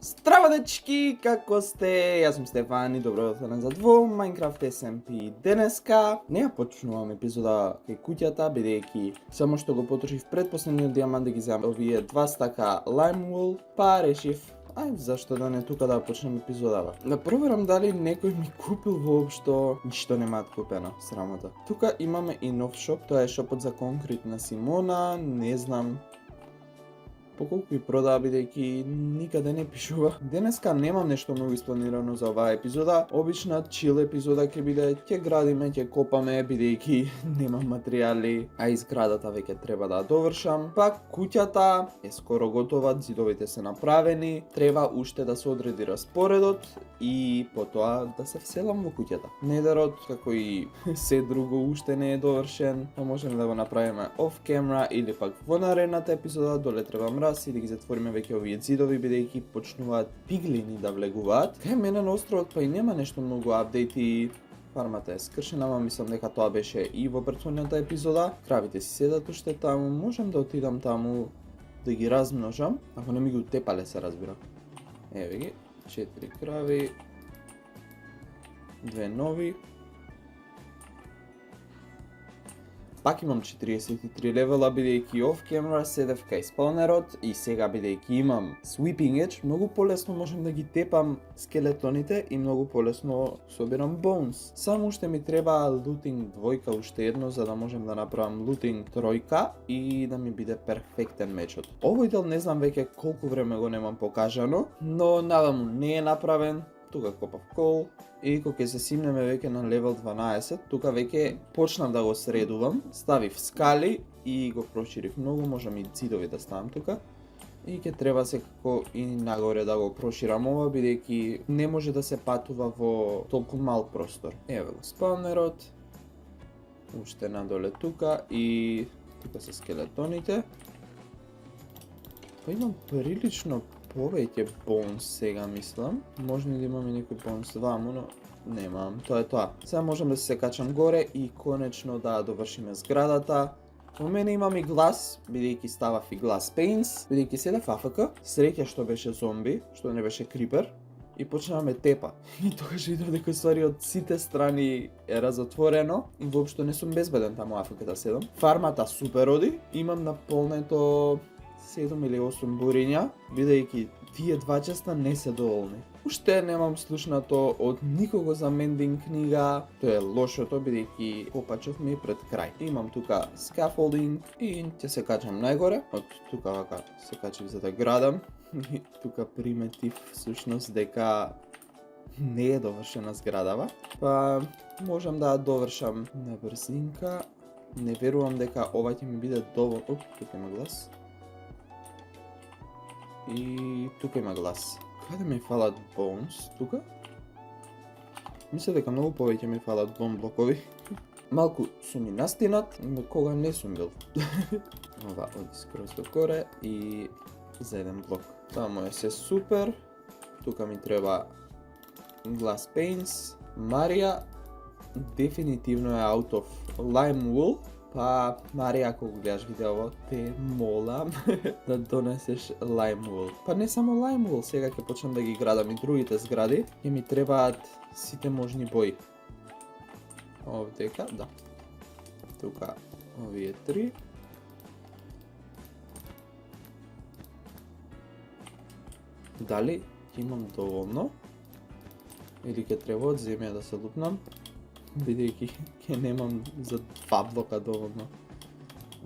Здраво дечки, како сте? Јас сум Стефан и добро дојдовте назад во Minecraft SMP. Денеска не ја почнувам епизода кај куќата, бидејќи само што го потрошив предпоследниот диамант да ги земам овие 2 стака lime wool, па решив зашто да не тука да почнем епизодава. Да проверам дали некој ми купил воопшто, ништо немаат купено, срамота. Тука имаме и нов шоп, тоа е шопот за конкрет на Симона, не знам по колку и продаа, бидејќи никаде не пишува. Денеска немам нешто многу испланирано за оваа епизода. Обична чил епизода ќе биде, ќе градиме, ќе копаме, бидејќи немам материјали, а изградата веќе треба да ја довршам. Пак куќата е скоро готова, зидовите се направени, треба уште да се одреди распоредот и потоа да се вселам во куќата. Недерот, како и се друго, уште не е довршен, па можеме да го направиме off camera или пак во наредната епизода. Доле требам и да ги затвориме веќе овие зидови, бидејќи почнуваат пиглини да влегуваат. Кај мене на островот па и нема нешто многу апдејти. Фармата е скршена, ама мислам дека тоа беше и во претходната епизода. Кравите си седат уште таму, можам да отидам таму да ги размножам, ако не ми ги утепале, се разбира. Еве ги, 4 крави, 2 нови. Пак имам 43 левела, бидејќи off camera седев кај спаунерот и сега бидејќи имам sweeping edge, многу полесно можам да ги тепам скелетоните и многу полесно собирам bones. Само уште ми треба looting двојка уште едно за да можем да направам looting тројка и да ми биде перфектен мечот. Овој дел не знам веќе колку време го немам покажано, но надаму не е направен. Тука копав кол и кога ќе се симнеме веќе на левел 12, тука веќе почнав да го средувам, ставив скали и го проширив многу, можам и зидови да ставам тука. И ќе треба секако и нагоре да го проширам ова, бидејќи не може да се патува во толку мал простор. Еве го спаунерот, уште надоле тука и тука се скелетоните. Па имам прилично повеќе bones сега мислам. Може да имам и некој bones ваму, но немам. Тоа е тоа. Сега можам да се качам горе и конечно да довршиме зградата. Во мене имам и глас, бидејќи ставав и glass panes, бидејќи седев AFK, среќа што беше зомби, што не беше крипер, и почнава ме тепа. И тогаш видов дека ствари од сите страни е разотворено и воопшто не сум безбеден таму AFK да седам. Фармата супер оди, имам наполнето 7 или 8 буриња, бидејќи тие два честа не се доволни. Уште немам слушнато од никого за мендинг книга, тоа е лошото, бидејќи копачов ми е пред крај. Имам тука scaffolding и ќе се качам најгоре, од тука вака се качив за да градам. И тука приметив всушност дека не е довршена зградава, па можам да ја довршам на брзинка. Не верувам дека ова ќе ми биде доволно. Тука има глас. И тука има глас. Каде ми фалат bones? Тука? Мисля дека многу повеќе ми фалат bone блокови. Малку сум ми настинат, но кога не сум бил. Ова оди скроз до горе и за еден блок. Тамо е се супер. Тука ми треба glass panes. Марија дефинитивно е out of lime wool. Па, Марија, ако го гледаш видео, те молам да донесеш lime wool. Па не само lime wool, сега ќе почнам да ги градам и другите згради. Ќе ми требаат сите можни бои. Овдека, да. Тука, овие 3. Дали ќе имам доволно? Или ќе треба од земја да се лупнам? Бидејќи ќе немам за 2 блока доволно.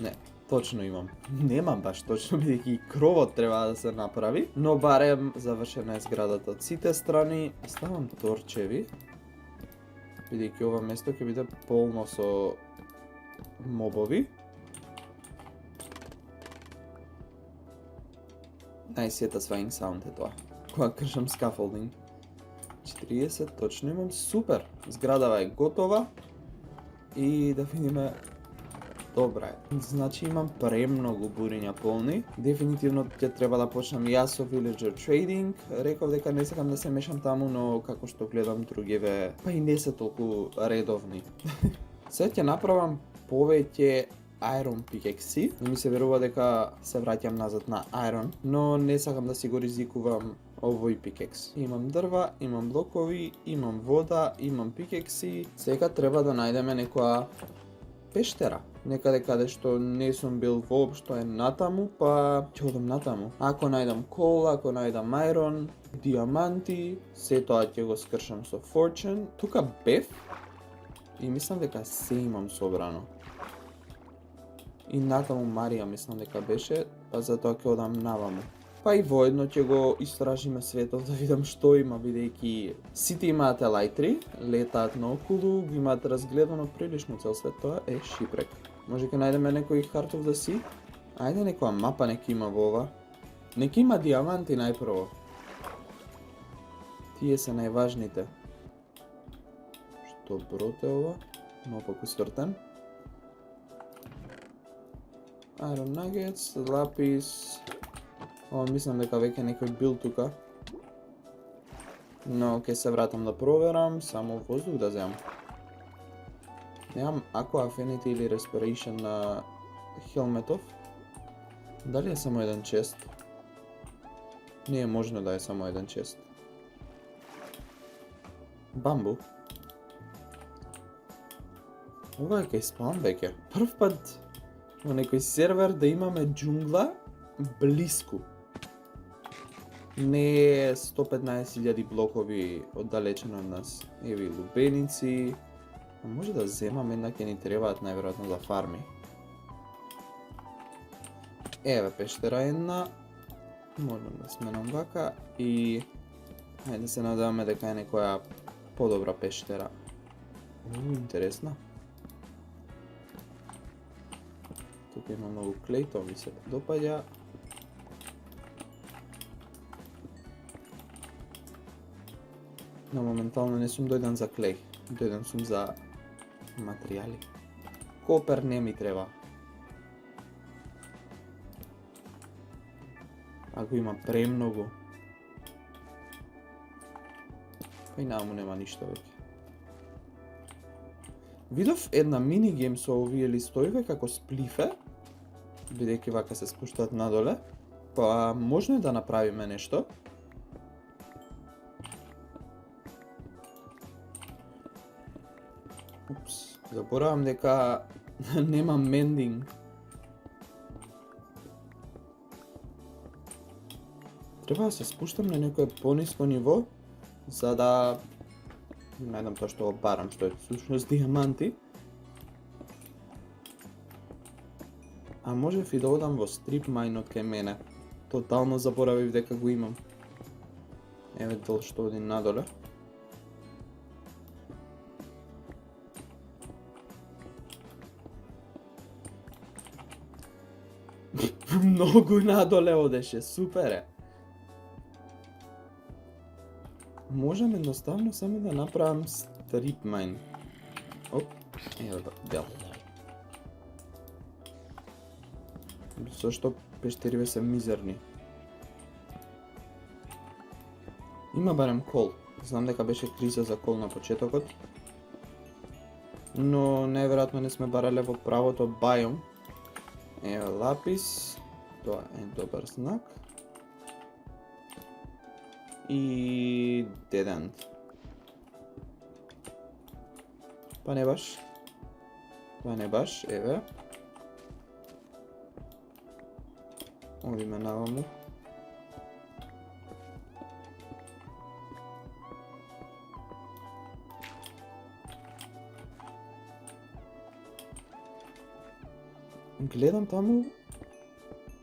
Не, точно имам. Немам баш точно, бидејќи кровот треба да се направи, но барем завршена е зградата од сите страни. Ставам торчеви, бидејќи ова место ќе биде полно со мобови. Најсетасвајинг саунд е тоа, кога кршам scaffolding. 40, точно имам, супер! Зградава е готова и да видиме. Добра е. Значи имам премногу буриња полни. Дефинитивно ќе треба да почнам јас со villager trading. Реков дека не сакам да се мешам таму, но како што гледам другиве, па и не се толку редовни. Сега ќе направам повеќе Iron pickaxe. Не ми се верува дека се враќам назад на Iron, но не сакам да си го ризикувам овој пикекс. Имам дрва, имам блокови, имам вода, имам пикекси. Сега треба да најдеме некоја пештера. Некаде каде што не сум бил воопшто е натаму, па ќе одам натаму. Ако најдам кол, ако најдам айрон, диаманти, се тоа ќе го скршам со fortune. Тука бев и мислам дека се имам собрано. И натаму Марија мислам дека беше, па затоа ќе одам наваму. Па и воедно ќе го истражиме светот да видам што има, бидејќи сите имаат елајтри, летаат наоколу, го имаат разгледано прилично цел свет, тоа е шипрек. Може ќе најдеме некој Heart of the Sea? Ајде некоја мапа нека има во ова. Нека има диаманти најпрво. Тие се најважните. Што брод е ова? Наопаку стортен. Iron Nuggets, лапис. Ова мислам дека веќе некој бил тука. Но ќе се вратам да проверам, само воздух да земам. Немам Aqua Affinity или Respiration на хелметов. Дали е само еден чест? Не е можно да е само еден чест. Бамбу. Ова е кај спам веќе. Прв пат во некој сервер да имаме џунгла блиску. Не е 115.000 блокови оддалечено од нас. Еви лубеници. А може да земам, една ќе ни требаат најверојатно за фарми. Еве пештера една. Можам да сменам вака и ајде се надеваме дека е некоја подобра пештера. Интересна. Тука има многу клей, тоа ми се допаѓа. Но моментално не сум дојден за клей, дојден сум за материјали. Копер не ми треба. Ако има премногу. Кај наму нема ништо веќе. Видов една минигейм со овие листоиве како сплифе, бидејќи вака се спуштаат надоле, па можно е да направиме нешто. Упс, заборавам дека немам мендинг. Треба да се спуштам на некое пониско ниво, за да најдам тоа што го барам, што е всушност диаманти. А можев и да одам во стрип мајнот кај мене. Тотално заборавив дека го имам. Еве дол што оди надоле. Многу надоле одеше, супер е. Можам едноставно само да направам стрип мајн. Оп, ево да, дел. Зашто пештериве се мизерни. Има барем кол. Знам дека беше криза за кол на почетокот. Но најверојатно не сме барале во правото бајом. Ево лапис. Тоа е добар знак. И дедент. Па не баш. Тоа не баш, еве. Одиме наваму. Гледам таму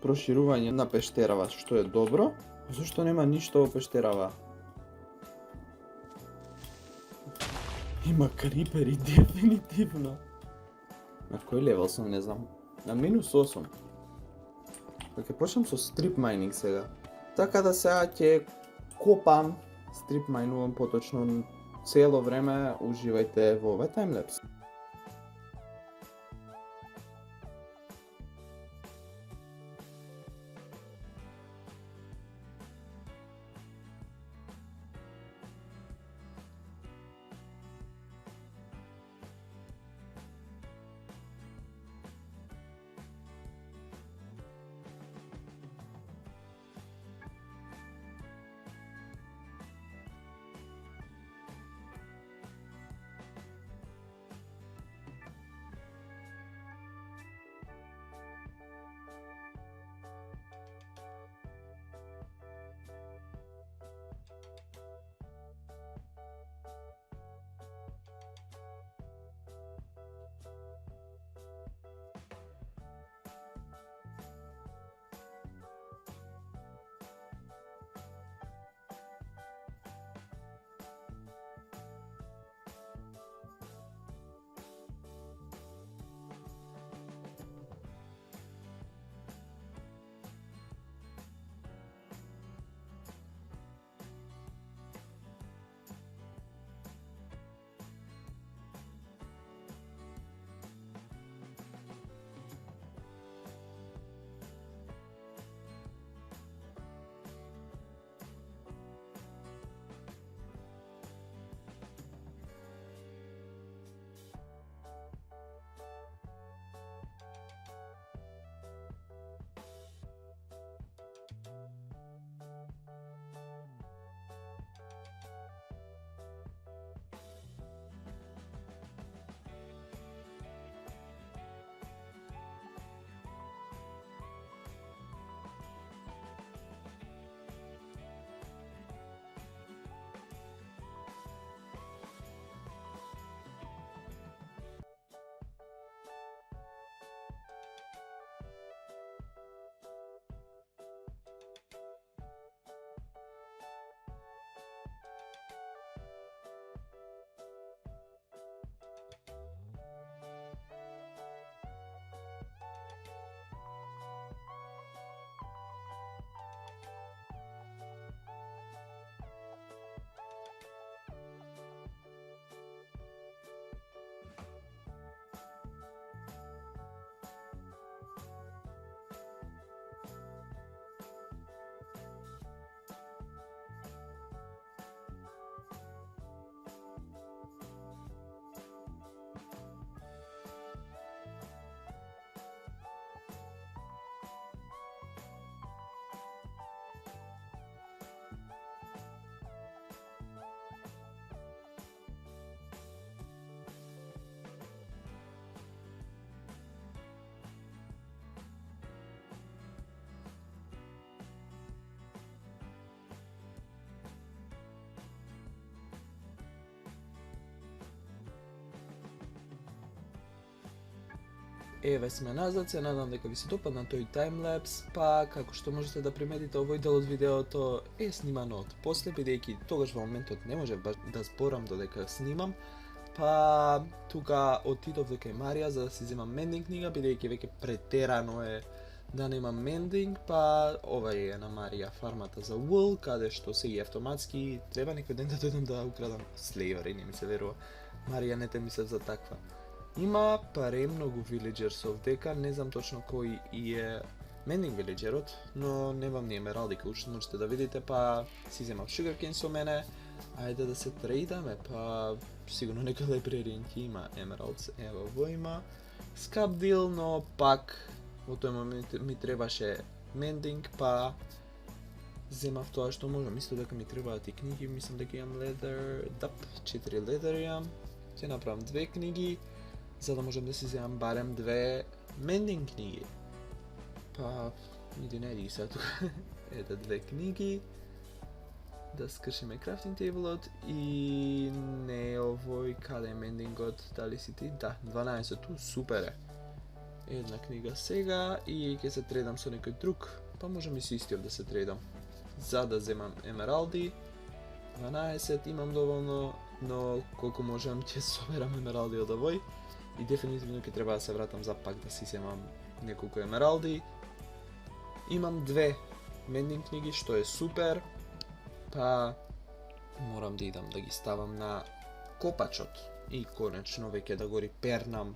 проширување на пештерава, што е добро. Зошто нема ништо во пештерава? Има крипери, дефинитивно. На кој левел сум, не знам. На -8. Ќе почнам со стрип майнинг сега. Така да сега ќе копам, стрип мајнувам поточно цело време. Уживајте во овој таймлапс. Еве сме назад, се надам дека ви се допадна тој таймлапс, па како што можете да приметите овој дел од видеото е снимано од после, бидејќи тогаш во моментот не може баш да зборам додека снимам, па тука отидов дека е Марија за да си земам мендинг книга, бидејќи веќе претерано е да немам мендинг, па ова е на Марија фармата за wool, каде што се и автоматски треба некој ден да дојдам да украдам слејори, не ми се верува. Марија не те мислев за таква. Има премногу вилеџерс овдека, не знам точно кој е мендинг вилеџерот, но немам ни емералди, како што можете да видите, па си земав sugarcane со мене. Ајде да се трейдаме, па сигурно некој лайбрери ќе има емералдс, ево во има скап дил, но пак во тој момент ми требаше мендинг, па земав тоа што можам. Исто дека ми требаат и книги, мислам дека имам ледер, 4 ледер имам. Ќе направам 2 книги, за да можам да си земам барем 2 мендинг книги. Па, иди не иди сега тука. Ете 2 книги. Да скршиме крафтинг тейблот и не овој, каде е мендингот, дали си ти? Да, 12, ту супер е. Една книга сега и ќе се трейдам со некој друг, па можам и со истиот да се трейдам. За да земам емералди, 12 имам доволно, но колку можам ќе соберам емералди од овој и дефинитивно ќе треба да се вратам за пак да си земам неколку емералди. Имам 2 мендинг книги што е супер, па морам да идам да ги ставам на копачот и конечно веќе да го репернам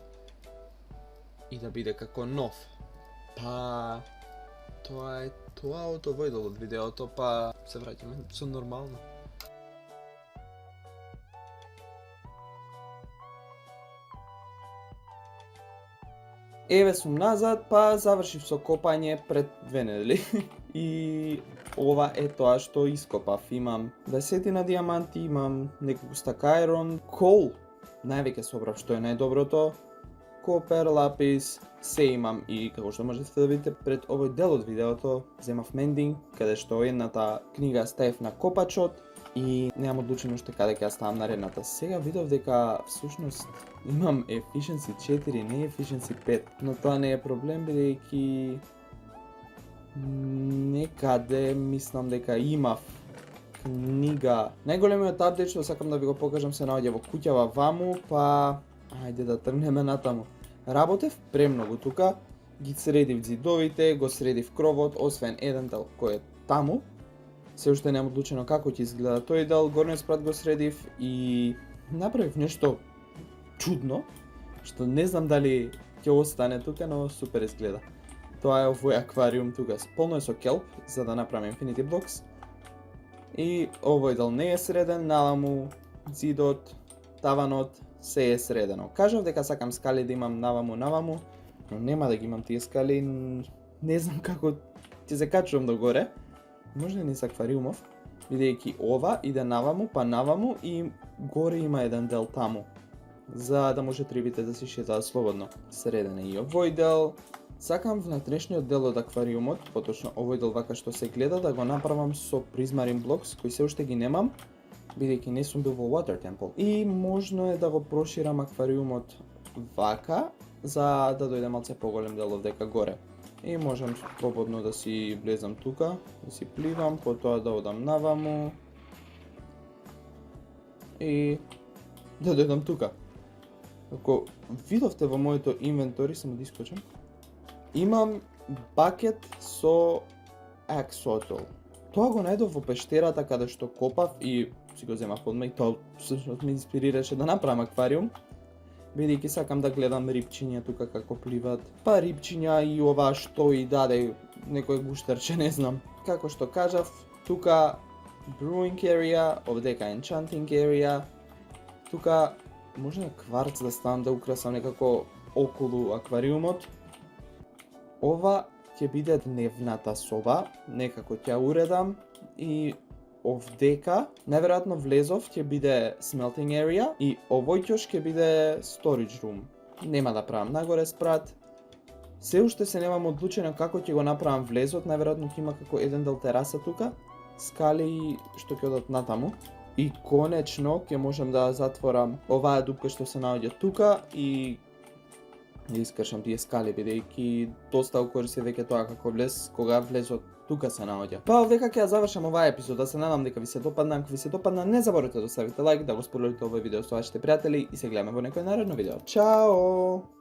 и да биде како нов. Па тоа е тоа од овој дел од видеото, па се враќаме со нормално. Еве сум назад, па завршив со копање пред 2 недели и ова е тоа што ископав. Имам 20 на диаманти, имам неколку стака айрон, кол, највеќе собрав што е најдоброто, копер, лапис, се имам и како што можете да видите пред овој дел од видеото, земав мендинг, каде што едната книга ставив на копачот и немам одлучено уште каде ќе ја ставам наредната. Сега видов дека всушност имам efficiency 4, не efficiency 5, но тоа не е проблем бидејќи некаде мислам дека имав книга. Најголемиот апдейт што сакам да ви го покажам се наоѓа во куќава ваму, па ајде да тргнеме натаму. Работев премногу тука, ги средив ѕидовите, го средив кровот, освен еден дел кој е таму. Се уште немам одлучено како ќе изгледа тој дел, горниот спрат го средив и направив нешто чудно, што не знам дали ќе остане тука, но супер изгледа. Тоа е овој аквариум тука, полно е со келп за да направам Infinity Blocks. И овој дел не е среден, наваму ѕидот, таванот, се е средено. Кажав дека сакам скали да имам наваму, но нема да ги имам тие скали, не знам како ќе се качувам догоре. Може не са аквариумов, бидејќи ова иде наваму, па наваму и горе има еден дел таму, за да може рибите да си шетаат слободно. Среден е и овој дел. Сакам внатрешниот дел од аквариумот, поточно овој дел вака што се гледа, да го направам со Prismarine Blocks, кои се уште ги немам, бидејќи не сум бил во Water Temple. И можно е да го проширам аквариумот вака, за да дојде малце поголем дел овдека горе. И можам слободно да си влезам тука, да си пливам, потоа да одам наваму и да дојдам тука. Ако видовте во моето инвентори, само да искочам, имам бакет со axolotl. Тоа го најдов во пештерата каде што копав и си го земав одма и тоа всушност ме инспирираше да направам аквариум. Бидејќи сакам да гледам рибчиња тука како пливат. Па рибчиња и ова што и даде некој гуштарче, не знам. Како што кажав, тука brewing area, овдека enchanting area. Тука може на кварц да ставам да украсам некако околу аквариумот. Ова ќе биде дневната соба, некако ќе уредам и овдека, најверојатно влезов ќе биде smelting area и овој ќош ќе биде storage room. Нема да правам нагоре спрат. Се уште се немам одлучено како ќе го направам влезот, најверојатно ќе има како еден дел тераса тука, скали што ќе одат натаму. И конечно ќе можам да затворам оваа дупка што се наоѓа тука и Ја искршам тие скали, бидејќи доста го користи веќе тоа како влез, кога влезот тука се наоѓа. Па овдека ќе ја завршам оваа епизода, се надам дека ви се допадна, ако ви се допадна, не заборавете да оставите лайк, да го споделите овој видео со вашите пријатели и се гледаме во некој наредно видео. Чао!